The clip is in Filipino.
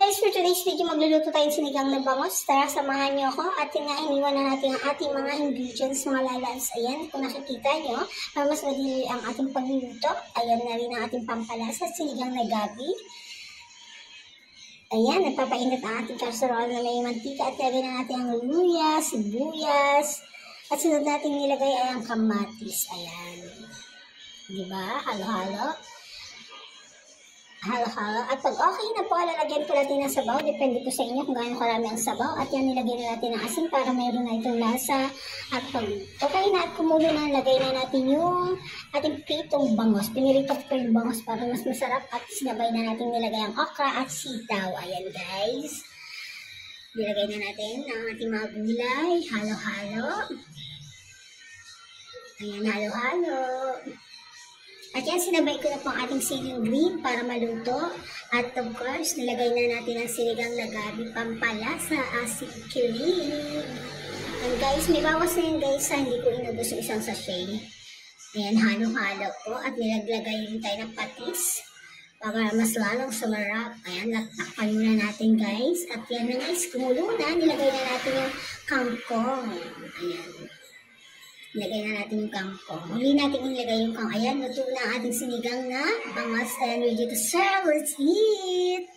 Guys, for today's video, magluluto tayong sinigang na bangos. Tara, samahan niyo ako at iniwan na natin ang ating mga ingredients, mga lalabs. Ayan, kung nakikita niyo, para mas madali ang ating pagluluto. Ayan na rin ang ating pampalasa, sinigang na gabi. Ayan, nagpapainit ang ating casserole na may mantika at lagay na natin ang luya, sibuyas. At sunod natin nilagay ay ang kamatis. Ayan. Diba? Halo-halo. Halo-halo. At pag okay na po, lalagyan po natin ng sabaw. Depende po sa inyo kung gaano karami ang sabaw. At yan, nilagyan na natin ng asin para mayroon na itong lasa. At pag okay na at kumulo na, lagay na natin yung ating pritong bangos. Pinirito ko yung bangos para mas masarap. At sinabay na natin nilagay ang okra at sitaw. Ayan guys. Nilagay na natin ang ating mga gulay. Halo-halo. Ayan, halo-halo. At yan, sinabay ko na po ang ating siling green para maluto. At of course, nilagay na natin ang sinigang na gabi, pampalasa, asin, kilig. And guys, may bawas na yun guys, hindi ko inubos yung isang sachet. Ayan, halo-halo po. At nilaglagay rin tayo ng patis para mas lalong sumarap. Ayan, takpan muna natin guys. At yan na guys, kumulo na, nilagay na natin yung kangkong. Ayan. Ilagay na natin yung kangkong. Huli natin ilagay yung kangkong. Ayan, luto na ang ating sinigang na bangos and ready to serve. Let's eat!